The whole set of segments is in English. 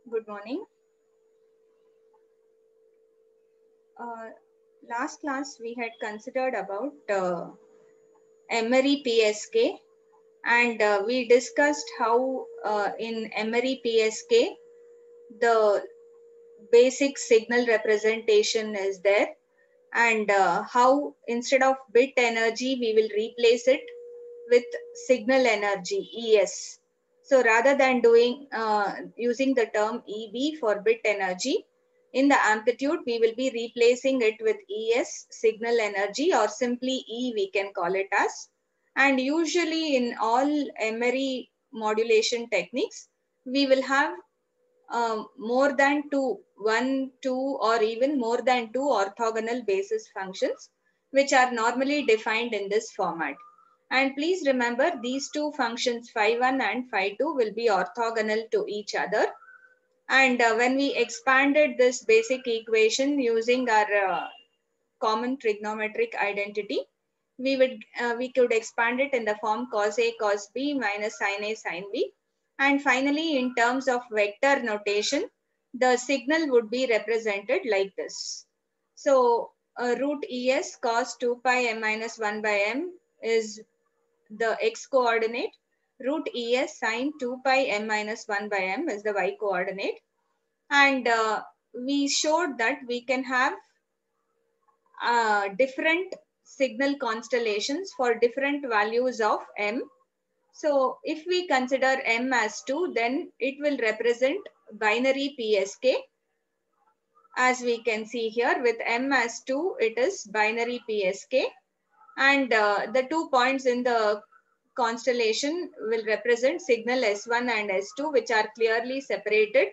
Good morning. Last class we had considered about Emery PSK, and we discussed how in Emery PSK the basic signal representation is there, and how instead of bit energy we will replace it with signal energy ES. So rather than doing using the term EB for bit energy, in the amplitude we will be replacing it with ES, signal energy, or simply E we can call it as. And usually in all Emery modulation techniques, we will have more than one, two, or even more than two orthogonal basis functions, which are normally defined in this format. And please remember, these two functions phi1 and phi2 will be orthogonal to each other. And when we expanded this basic equation using our common trigonometric identity, we could expand it in the form cos A cos B minus sin A sin B. And finally, in terms of vector notation, the signal would be represented like this. So root ES cos 2 pi m minus 1 by m is the x coordinate. Root ES sin 2 pi m minus 1 by m is the y coordinate. And we showed that we can have different signal constellations for different values of m. So if we consider m as 2, then it will represent binary PSK. As we can see here, with m as 2, it is binary PSK. And the 2 points in the constellation will represent signal S1 and S2, which are clearly separated.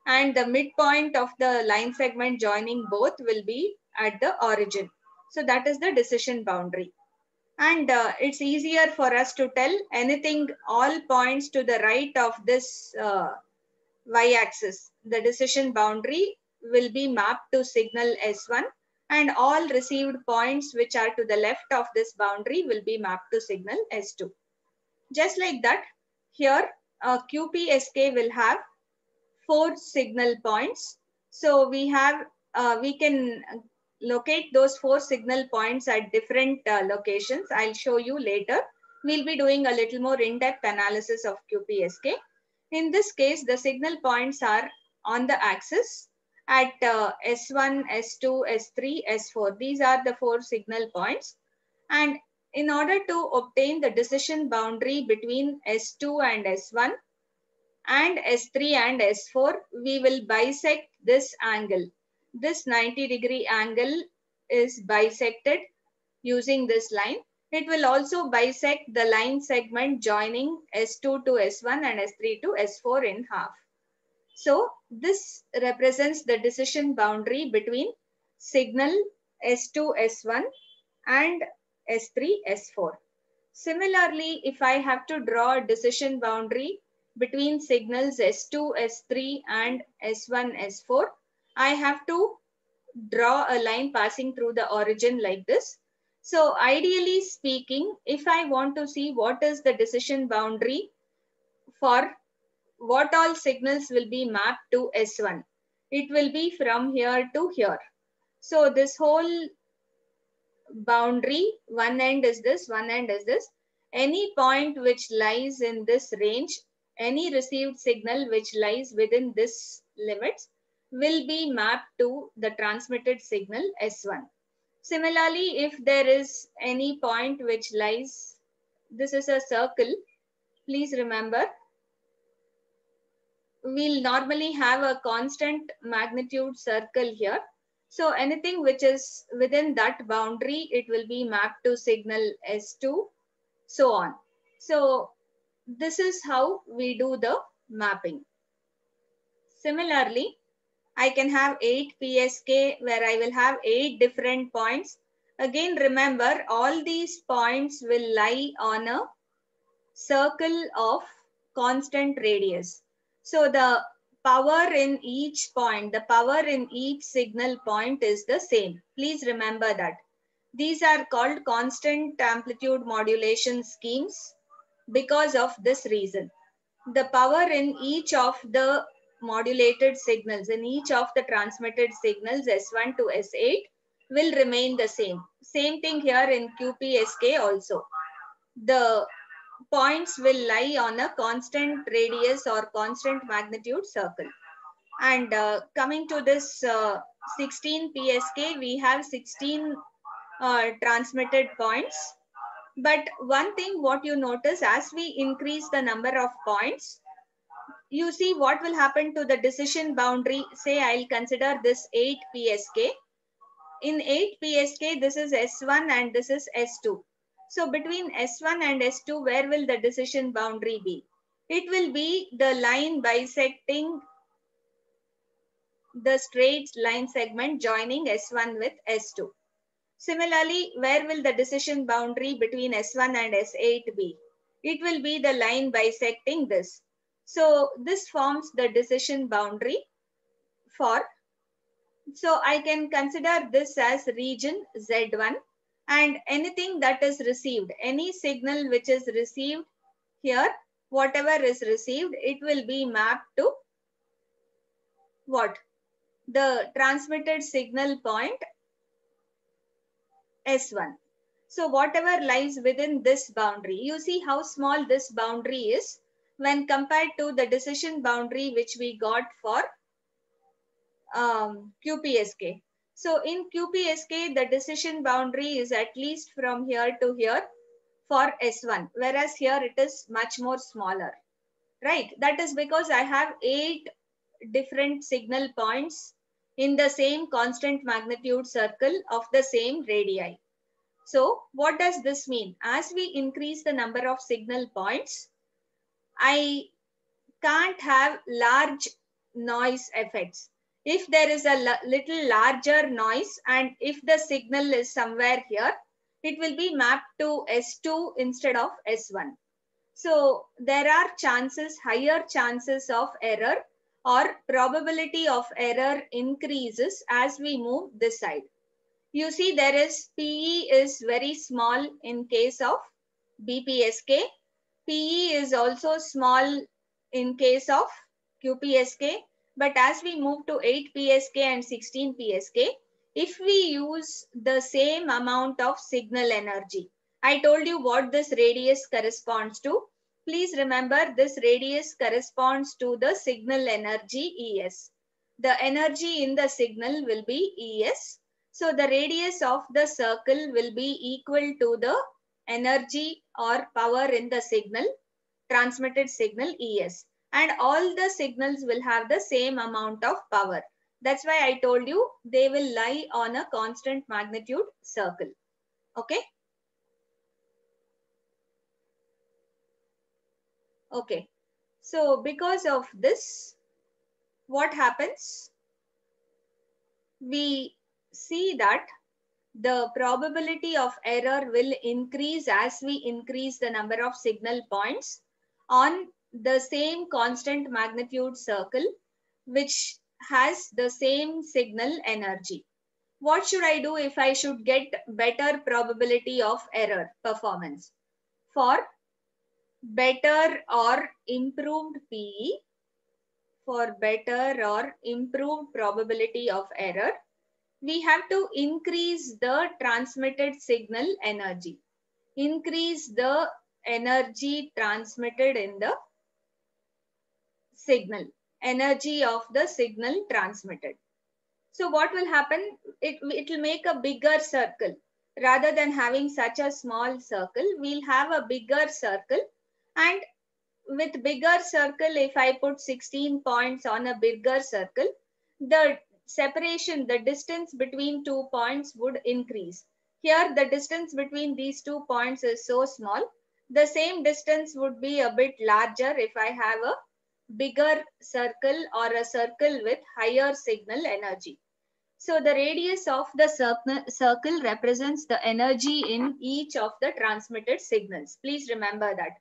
And the midpoint of the line segment joining both will be at the origin. So that is the decision boundary. And it's easier for us to tell anything, all points to the right of this y-axis. The decision boundary will be mapped to signal S1, and all received points which are to the left of this boundary will be mapped to signal S2. Just like that, here QPSK will have 4 signal points. So we can locate those 4 signal points at different locations. I'll show you later. We'll be doing a little more in-depth analysis of QPSK. In this case, the signal points are on the axis at S1, S2, S3, S4. These are the 4 signal points. And in order to obtain the decision boundary between S2 and S1, and S3 and S4, we will bisect this angle. This 90-degree angle is bisected using this line. It will also bisect the line segment joining S2 to S1 and S3 to S4 in half. So this represents the decision boundary between signal S2, S1 and S3, S4. Similarly, if I have to draw a decision boundary between signals S2, S3 and S1, S4, I have to draw a line passing through the origin like this. So ideally speaking, if I want to see what is the decision boundary for what all signals will be mapped to S1, it will be from here to here. So this whole boundary, one end is this, one end is this. Any point which lies in this range, any received signal which lies within this limits will be mapped to the transmitted signal S1. Similarly, if there is any point which lies, this is a circle, please remember, we'll normally have a constant magnitude circle here. So anything which is within that boundary, it will be mapped to signal S2, so on. So this is how we do the mapping. Similarly, I can have 8 PSK where I will have 8 different points. Again, remember, all these points will lie on a circle of constant radius. So the power in each point, the power in each signal point is the same. Please remember that. These are called constant amplitude modulation schemes because of this reason. The power in each of the modulated signals in each of the transmitted signals S1 to S8 will remain the same. Same thing here in QPSK also. The points will lie on a constant radius or constant magnitude circle. And coming to this 16 PSK, we have 16 transmitted points. But one thing what you notice, as we increase the number of points, you see what will happen to the decision boundary. Say I'll consider this 8 PSK. In 8 PSK, this is S1 and this is S2. So between S1 and S2, where will the decision boundary be? It will be the line bisecting the straight line segment joining S1 with S2. Similarly, where will the decision boundary between S1 and S8 be? It will be the line bisecting this. So this forms the decision boundary for, so I can consider this as region Z1, and anything that is received, any signal which is received here, whatever is received, it will be mapped to what? The transmitted signal point S1. So whatever lies within this boundary, you see how small this boundary is when compared to the decision boundary which we got for QPSK. So in QPSK, the decision boundary is at least from here to here for S1, whereas here it is much more smaller, right? That is because I have 8 different signal points in the same constant magnitude circle of the same radii. So what does this mean? As we increase the number of signal points, I can't have large noise effects. If there is a little larger noise and if the signal is somewhere here, it will be mapped to S2 instead of S1. So there are chances, higher chances of error, or probability of error increases as we move this side. You see there is PE is very small in case of BPSK. PE is also small in case of QPSK. But as we move to 8 PSK and 16 PSK, if we use the same amount of signal energy, I told you what this radius corresponds to. Please remember this radius corresponds to the signal energy ES. The energy in the signal will be ES. So the radius of the circle will be equal to the energy or power in the signal, transmitted signal ES. And all the signals will have the same amount of power. That's why I told you they will lie on a constant magnitude circle. Okay. Okay. So because of this, what happens? We see that the probability of error will increase as we increase the number of signal points on the same constant magnitude circle, which has the same signal energy. What should I do if I should get better probability of error performance? For better or improved PE, for better or improved probability of error, we have to increase the transmitted signal energy. Increase the energy transmitted in the signal, energy of the signal transmitted. So what will happen? It will make a bigger circle. Rather than having such a small circle, we'll have a bigger circle. And with bigger circle, if I put 16 points on a bigger circle, the separation, the distance between 2 points would increase. Here, the distance between these 2 points is so small. The same distance would be a bit larger if I have a bigger circle or a circle with higher signal energy. So the radius of the circle represents the energy in each of the transmitted signals. Please remember that.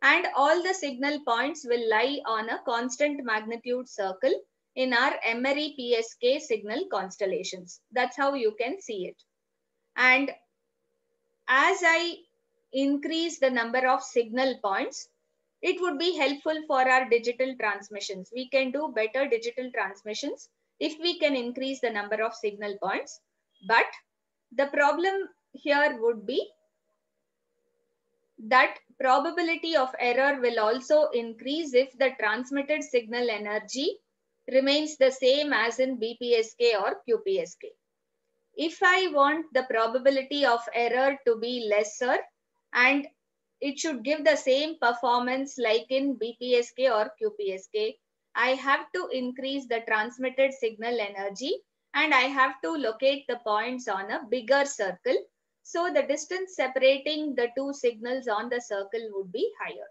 And all the signal points will lie on a constant magnitude circle in our Emery PSK signal constellations. That's how you can see it. And as I increase the number of signal points, it would be helpful for our digital transmissions. We can do better digital transmissions if we can increase the number of signal points. But the problem here would be that probability of error will also increase if the transmitted signal energy remains the same as in BPSK or QPSK. If I want the probability of error to be lesser and it should give the same performance like in BPSK or QPSK, I have to increase the transmitted signal energy and I have to locate the points on a bigger circle. So the distance separating the two signals on the circle would be higher.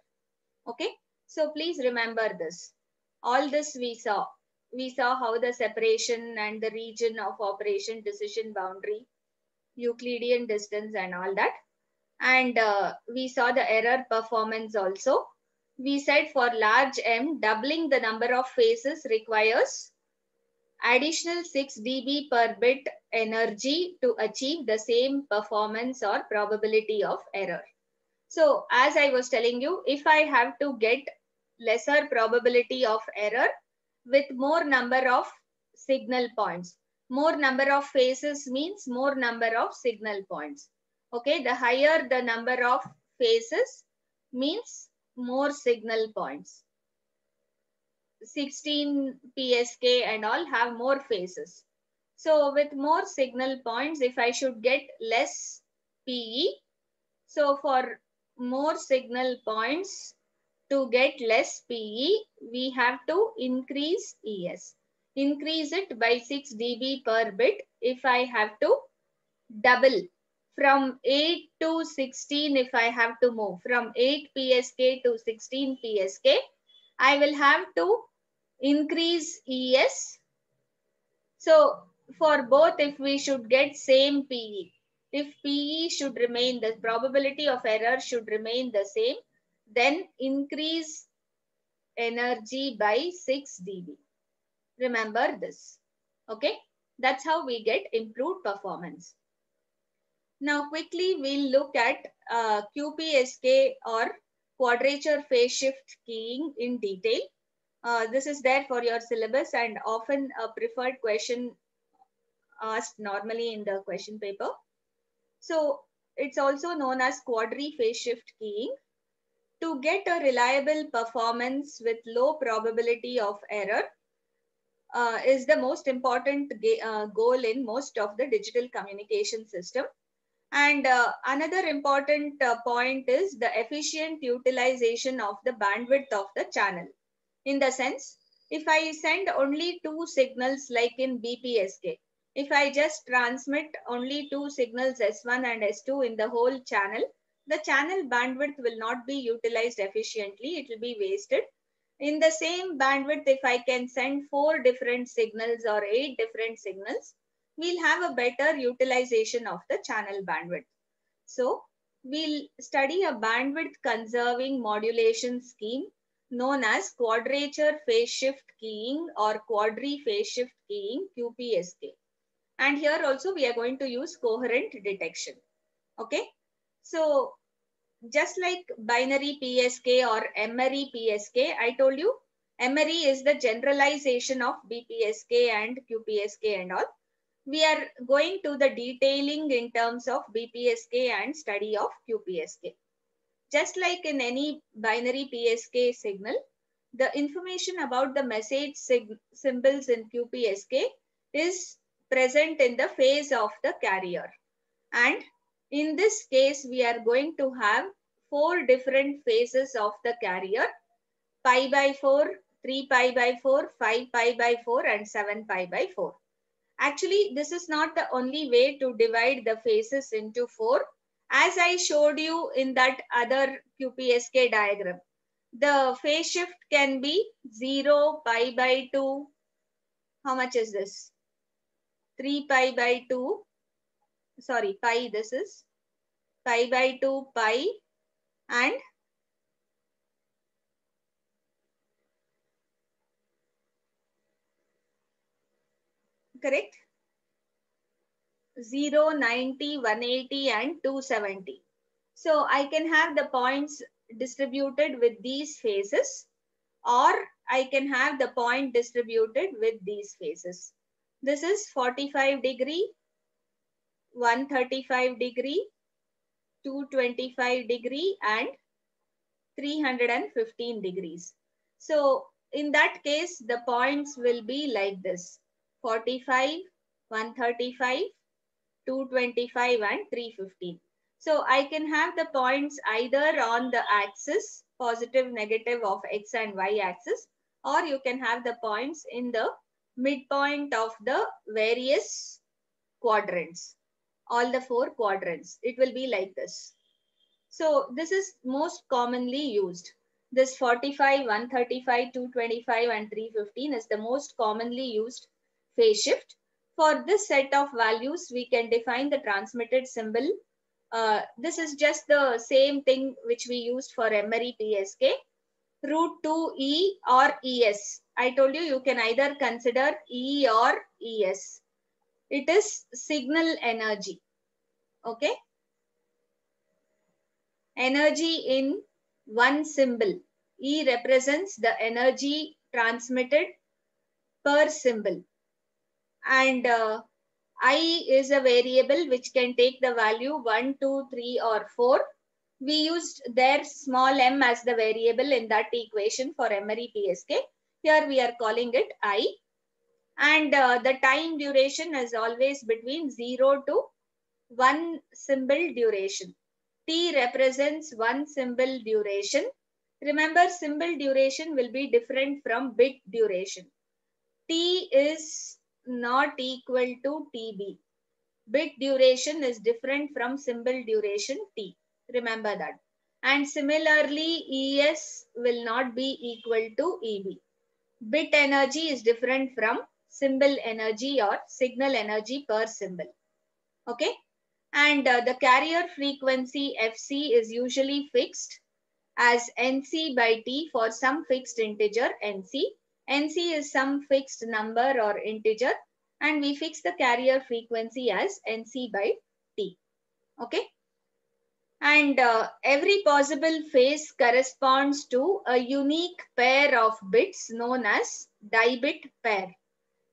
Okay, so please remember this. All this we saw. We saw how the separation and the region of operation, decision boundary, Euclidean distance and all that. And we saw the error performance also. We said for large M, doubling the number of phases requires additional 6 dB per bit energy to achieve the same performance or probability of error. So as I was telling you, if I have to get lesser probability of error with more number of signal points, more number of phases means more number of signal points. Okay, the higher the number of phases means more signal points. 16 PSK and all have more phases. So with more signal points, if I should get less PE, so for more signal points to get less PE, we have to increase ES. Increase it by 6 dB per bit if I have to double. From 8 to 16, if I have to move from 8 PSK to 16 PSK, I will have to increase ES. So for both, if we should get same PE, if PE should remain, the probability of error should remain the same, then increase energy by 6 dB. Remember this. Okay, that's how we get improved performance. Now quickly we'll look at QPSK or quadrature phase shift keying in detail. This is there for your syllabus and often a preferred question asked normally in the question paper. So it's also known as quadri phase shift keying. To get a reliable performance with low probability of error is the most important goal in most of the digital communication system. And another important point is the efficient utilization of the bandwidth of the channel. In the sense, if I send only two signals like in BPSK, if I just transmit only two signals S1 and S2 in the whole channel, the channel bandwidth will not be utilized efficiently. It will be wasted. In the same bandwidth, if I can send 4 different signals or 8 different signals, we'll have a better utilization of the channel bandwidth. So we'll study a bandwidth conserving modulation scheme known as quadrature phase shift keying or quadri phase shift keying, QPSK. And here also we are going to use coherent detection. Okay. So just like binary PSK or emery PSK, I told you emery is the generalization of BPSK and QPSK and all. We are going to the detailing in terms of BPSK and study of QPSK. Just like in any binary PSK signal, the information about the message symbols in QPSK is present in the phase of the carrier. And in this case, we are going to have 4 different phases of the carrier: pi by 4, 3 pi by 4, 5 pi by 4 and 7 pi by 4. Actually, this is not the only way to divide the phases into 4. As I showed you in that other QPSK diagram, the phase shift can be 0, pi by 2. How much is this? 3 pi by 2. Sorry, pi, this is pi by 2 pi and correct? 0, 90, 180 and 270. So I can have the points distributed with these phases, or I can have the point distributed with these phases. This is 45 degree, 135 degree, 225 degree and 315 degrees. So in that case, the points will be like this: 45, 135, 225 and 315. So I can have the points either on the axis, positive, negative of x and y axis, or you can have the points in the midpoint of the various quadrants, all the 4 quadrants. It will be like this. So this is most commonly used. This 45, 135, 225 and 315 is the most commonly used phase shift. For this set of values, we can define the transmitted symbol. This is just the same thing which we used for Emery PSK, root 2E or ES. I told you, you can either consider E or ES. It is signal energy. Okay. Energy in one symbol. E represents the energy transmitted per symbol. And I is a variable which can take the value 1, 2, 3 or 4. We used their small m as the variable in that equation for Emery PSK. Here we are calling it I. And the time duration is always between 0 to 1 symbol duration. T represents one symbol duration. Remember, symbol duration will be different from bit duration. T is not equal to TB. Bit duration is different from symbol duration T. Remember that. And similarly, ES will not be equal to EB. Bit energy is different from symbol energy or signal energy per symbol. Okay. And the carrier frequency FC is usually fixed as NC by T for some fixed integer NC. NC is some fixed number or integer, and we fix the carrier frequency as NC by T. Okay. And every possible phase corresponds to a unique pair of bits known as die-bit pair.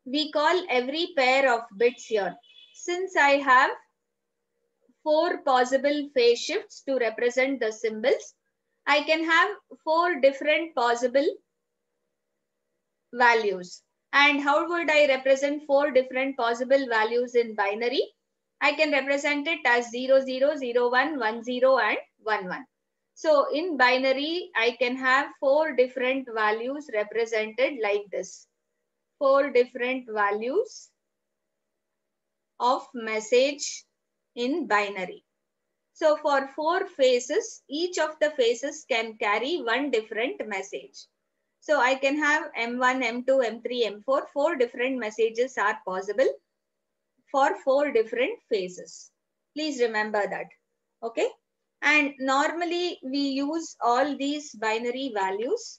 We call every pair of bits here. Since I have 4 possible phase shifts to represent the symbols, I can have 4 different possible values. And how would I represent 4 different possible values in binary? I can represent it as 0, 0, 0, 1, 1, 0 and 1, 1. So in binary, I can have 4 different values represented like this. 4 different values of message in binary. So for 4 phases, each of the phases can carry one different message. So I can have M1, M2, M3, M4, 4 different messages are possible for 4 different phases. Please remember that. Okay. And normally we use all these binary values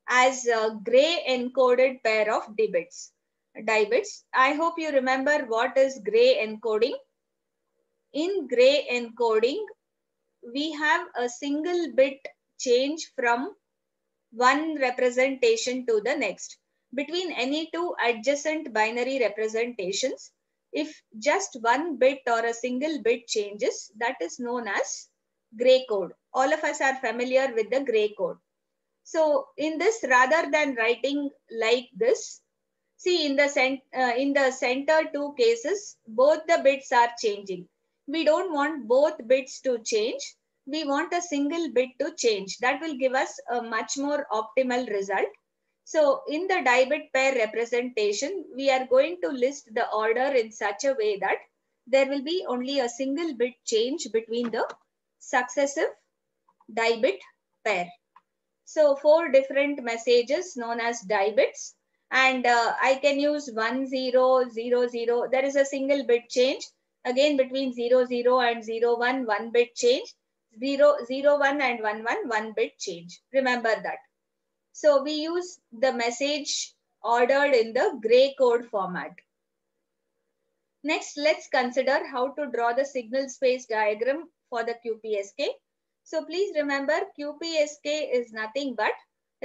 as a gray encoded pair of die bits. I hope you remember what is gray encoding. In gray encoding, we have a single bit change from one representation to the next. Between any 2 adjacent binary representations, if just one bit or a single bit changes, that is known as gray code. All of us are familiar with the gray code. So in this, rather than writing like this, see in the center 2 cases, both the bits are changing. We don't want both bits to change. We want a single bit to change. That will give us a much more optimal result. So in the die-bit pair representation, we are going to list the order in such a way that there will be only a single bit change between the successive die-bit pair. So 4 different messages known as die bits. And I can use 1, 0, 0, 0. There is a single bit change. Again, between 0, 0 and 0, 1, 1 bit change. 0, 0, 1 and 1, 1, 1 bit change. Remember that. So we use the message ordered in the gray code format. Next, let's consider how to draw the signal space diagram for the QPSK. So please remember QPSK is nothing but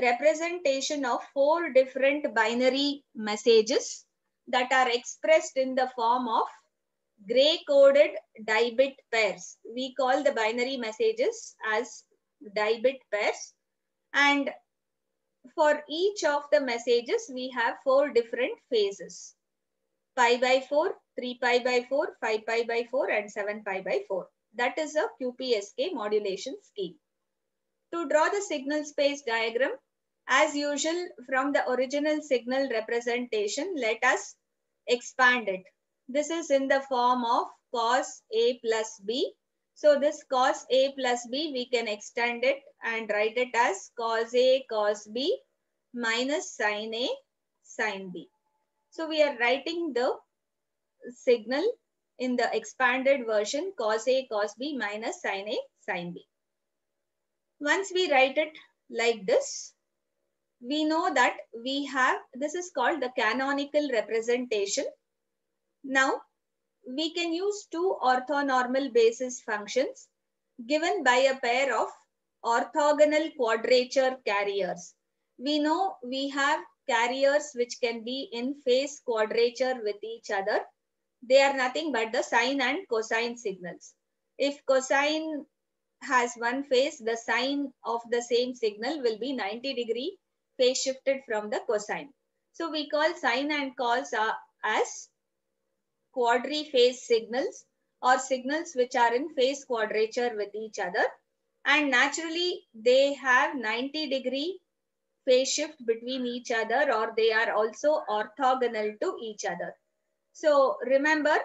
representation of 4 different binary messages that are expressed in the form of gray coded die-bit pairs. We call the binary messages as die-bit pairs, and for each of the messages we have 4 different phases: pi by 4, 3 pi by 4, 5 pi by 4 and 7 pi by 4. That is a QPSK modulation scheme. To draw the signal space diagram, as usual from the original signal representation, let us expand it. This is in the form of cos A plus B. So this cos A plus B, we can extend it and write it as cos A cos B minus sin A sin B. So we are writing the signal in the expanded version cos A cos B minus sin A sin B. Once we write it like this, we know that we have, this is called the canonical representation. Now, we can use 2 orthonormal basis functions given by a pair of orthogonal quadrature carriers. We know we have carriers which can be in phase quadrature with each other. They are nothing but the sine and cosine signals. If cosine has one phase, the sine of the same signal will be 90-degree phase shifted from the cosine. So we call sine and cos as quadriphase signals, or signals which are in phase quadrature with each other, and naturally they have 90-degree phase shift between each other, or they are also orthogonal to each other. So remember,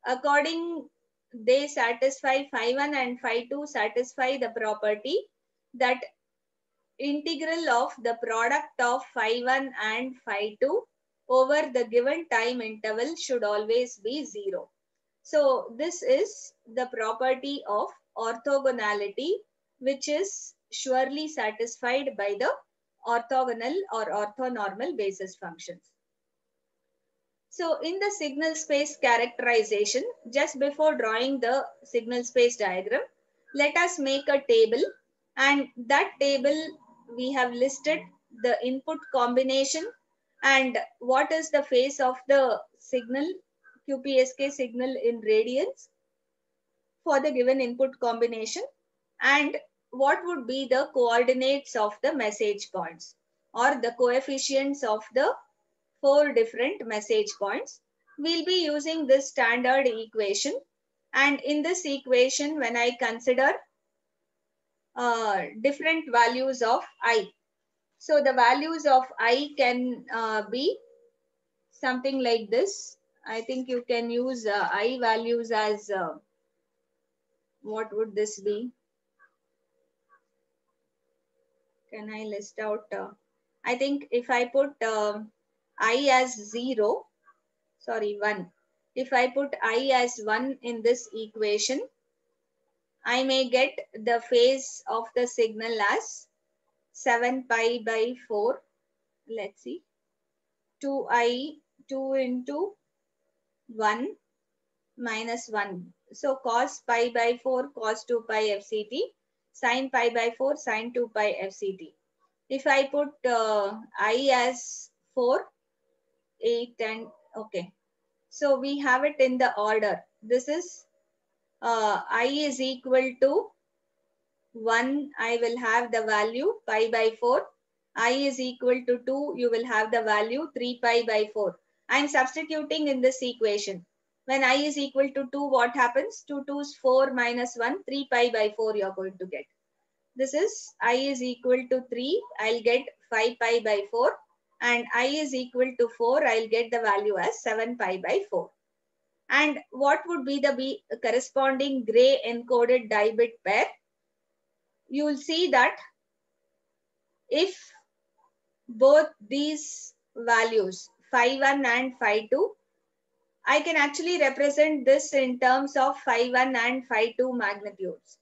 according they satisfy phi1 and phi2 satisfy the property that integral of the product of phi1 and phi2 over the given time interval should always be 0. So this is the property of orthogonality, which is surely satisfied by the orthogonal or orthonormal basis functions. So in the signal space characterization, just before drawing the signal space diagram, let us make a table, and that table we have listed the input combination and what is the phase of the signal, QPSK signal in radians for the given input combination, and what would be the coordinates of the message points or the coefficients of the 4 different message points. We'll be using this standard equation, and in this equation when I consider different values of I, so the values of I can be something like this. I think you can use I values as what would this be? Can I list out? I think if I put I as 0, sorry, 1. If I put I as 1 in this equation, I may get the phase of the signal as 7 pi by 4. Let's see. 2 into 1 minus 1. So cos pi by 4 cos 2 pi FCT, sin pi by 4 sin 2 pi FCT. If I put I as 4, 8 and okay. So we have it in the order. This is I is equal to 1, I will have the value pi by 4. I is equal to 2, you will have the value 3 pi by 4. I am substituting in this equation. When I is equal to 2, what happens? 2 2's 4 minus 1, 3 pi by 4 you are going to get. This is I is equal to 3, I'll get 5 pi by 4. And I is equal to 4, I'll get the value as 7 pi by 4. And what would be the corresponding gray encoded die-bit pair? You will see that if both these values, phi1 and phi2, I can actually represent this in terms of phi1 and phi2 magnitudes.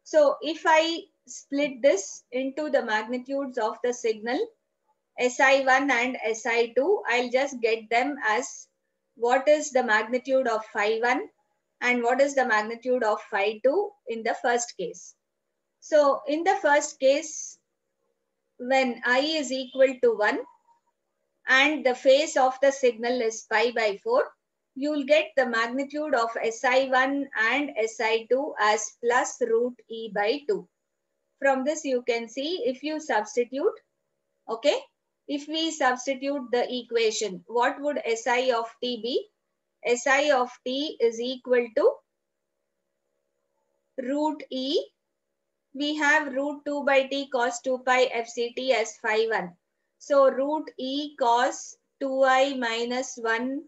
So if I split this into the magnitudes of the signal, SI1 and SI2, I'll just get them as what is the magnitude of phi1 and what is the magnitude of phi2 in the first case. So in the first case, when I is equal to 1 and the phase of the signal is pi by 4, you will get the magnitude of SI1 and SI2 as plus root E by 2. From this you can see, if you substitute, okay, if we substitute the equation, what would SI of t be? SI of t is equal to root E. We have root 2 by t cos 2 pi FCT as phi 1. So root E cos 2i minus 1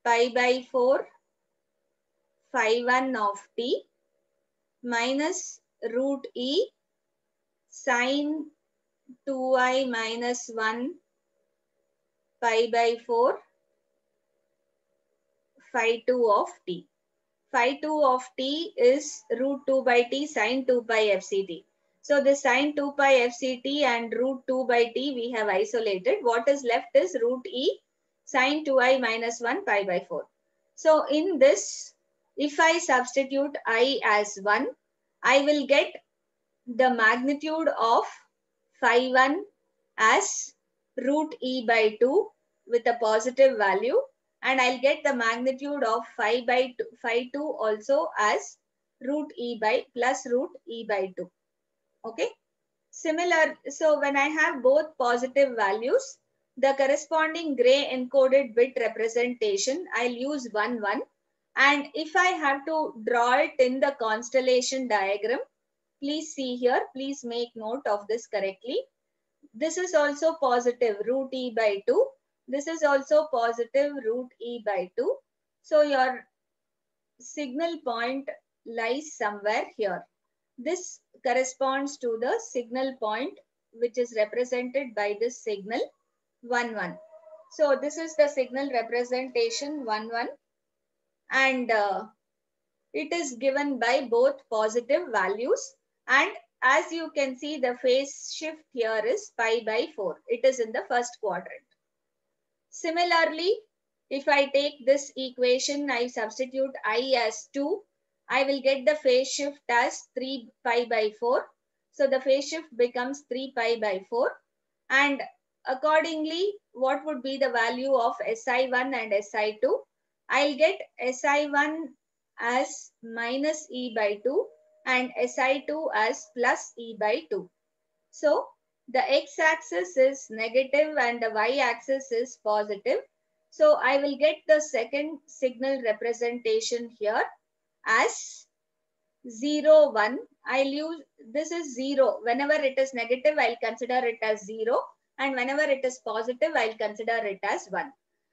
pi by 4 phi 1 of t minus root E sin 2i minus 1 pi by 4 phi 2 of t. Phi 2 of t is root 2 by t sin 2 pi FCT. So the sin 2 pi FCT and root 2 by t we have isolated. What is left is root E sin 2i minus 1 pi by 4. So in this, if I substitute I as 1, I will get the magnitude of phi 1 as root E by 2 with a positive value, and I'll get the magnitude of phi 2 also as root E by plus root E by 2. Okay. Similar, so when I have both positive values, the corresponding gray encoded bit representation, I'll use 1, 1. And if I have to draw it in the constellation diagram, please see here, please make note of this correctly. This is also positive root E by 2. This is also positive root E by 2. So your signal point lies somewhere here. This corresponds to the signal point which is represented by this signal 1, 1. So this is the signal representation 1, 1, and it is given by both positive values, and as you can see the phase shift here is pi by 4. It is in the first quadrant. Similarly, if I take this equation, I substitute I as 2, I will get the phase shift as 3 pi by 4. So the phase shift becomes 3 pi by 4, and accordingly, what would be the value of SI1 and SI2? I'll get SI1 as minus E by 2 and SI2 as plus E by 2. So the x-axis is negative and the y-axis is positive. So I will get the second signal representation here as 0, 1. I'll use, this is 0. Whenever it is negative, I'll consider it as 0. And whenever it is positive, I'll consider it as 1.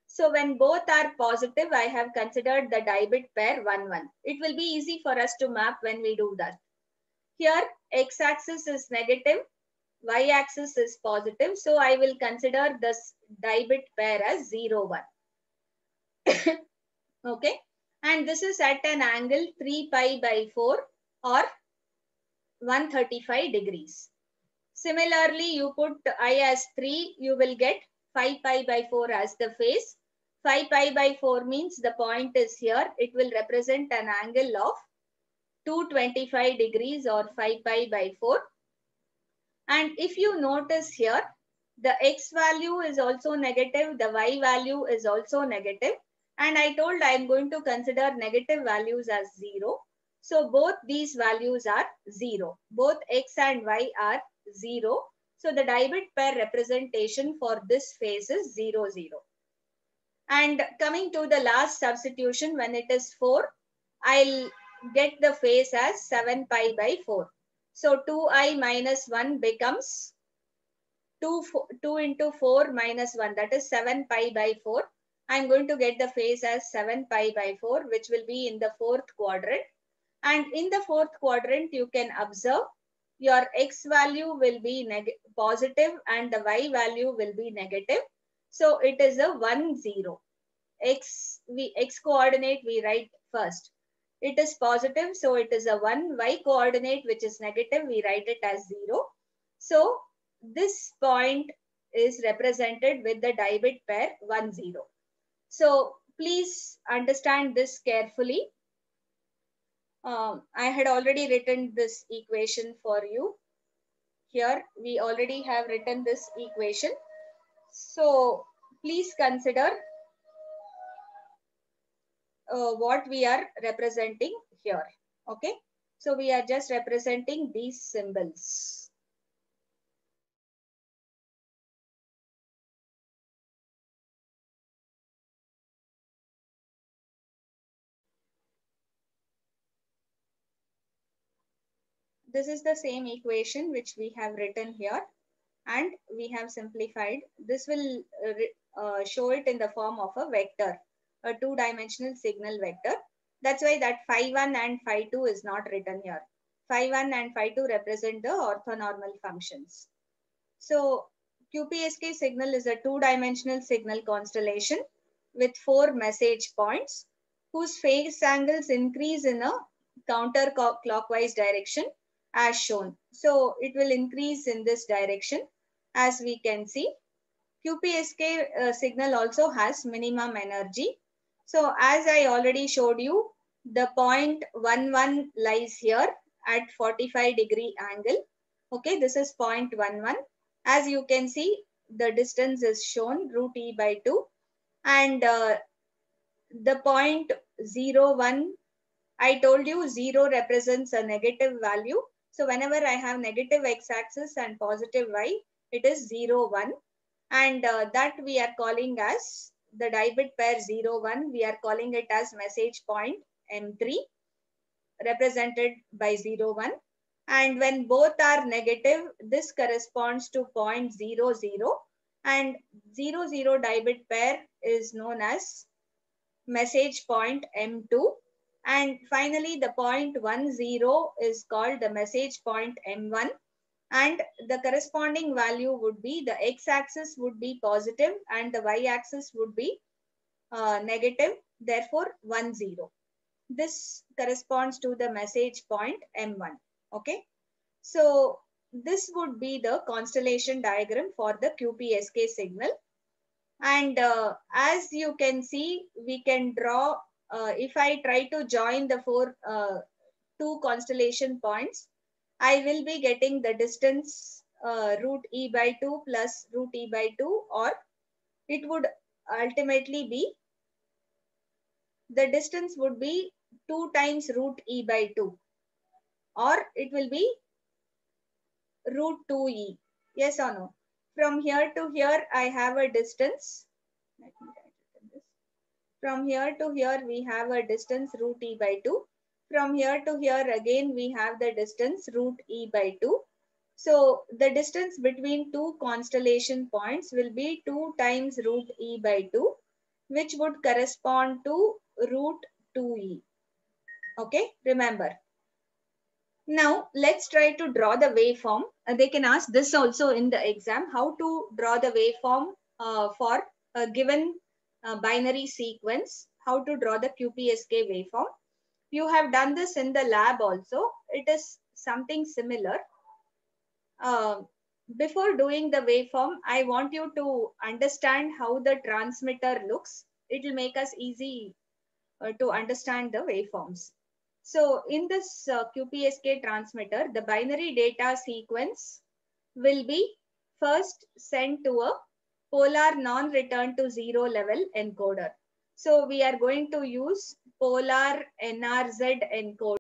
So when both are positive, I have considered the dibit pair 1, 1. It will be easy for us to map when we do that. Here, x-axis is negative, y-axis is positive. So I will consider this dibit pair as 0, 1. Okay. And this is at an angle 3 pi by 4 or 135 degrees. Similarly, you put I as 3, you will get 5 pi by 4 as the phase. 5 pi by 4 means the point is here. It will represent an angle of 225 degrees or 5 pi by 4. And if you notice here, the x value is also negative, the y value is also negative. And I told I am going to consider negative values as 0. So both these values are 0. Both x and y are 0. So the dibit pair representation for this phase is 0, 0. And coming to the last substitution, when it is 4, I'll get the phase as 7 pi by 4. So 2i minus 1 becomes 2 into 4 minus 1, that is 7 pi by 4. I'm going to get the phase as 7 pi by 4, which will be in the fourth quadrant. And in the fourth quadrant, you can observe your x value will be positive and the y value will be negative. So it is a 1, 0. X coordinate we write first. It is positive, so it is a 1. Y coordinate, which is negative, we write it as 0. So this point is represented with the dibit pair 1, 0. So please understand this carefully. I had already written this equation for you. Here we already have written this equation. So please consider what we are representing here. Okay. So we are just representing these symbols. This is the same equation which we have written here, and we have simplified. This will show it in the form of a vector, a two-dimensional signal vector. That's why that phi1 and phi2 is not written here. Phi1 and phi2 represent the orthonormal functions. So QPSK signal is a two-dimensional signal constellation with 4 message points whose phase angles increase in a counterclockwise direction as shown. So it will increase in this direction as we can see. QPSK signal also has minimum energy. So as I already showed you, the point 11 lies here at 45-degree angle. Okay, this is point 11. As you can see, the distance is shown root e by 2, and the point 0, 1, I told you 0 represents a negative value. So whenever I have negative x-axis and positive y, it is 0, 1. And that we are calling as the dibit pair 0, 1. We are calling it as message point M3 represented by 0, 1. And when both are negative, this corresponds to point 0, 0. And 0, 0 dibit pair is known as message point M2. And finally, the point 1, 0 is called the message point M1. And the corresponding value would be, the x-axis would be positive and the y-axis would be negative, therefore 1, 0. This corresponds to the message point M1. Okay. So this would be the constellation diagram for the QPSK signal. And as you can see, we can draw, if I try to join the two constellation points, I will be getting the distance root e by 2 plus root e by 2, or it would ultimately be, the distance would be 2 times root e by 2, or it will be root 2e. Yes or no? From here to here, I have a distance. Let me write it in this. From here to here, we have a distance root e by 2. From here to here, again, we have the distance root e by 2. So the distance between two constellation points will be 2 times root e by 2, which would correspond to root 2e. Okay, remember. Now let's try to draw the waveform. They can ask this also in the exam, how to draw the waveform for a given binary sequence, how to draw the QPSK waveform. You have done this in the lab also. It is something similar. Before doing the waveform, I want you to understand how the transmitter looks. It will make us easy to understand the waveforms. So in this QPSK transmitter, the binary data sequence will be first sent to a polar non-return to zero level encoder. So we are going to use polar NRZ encoder.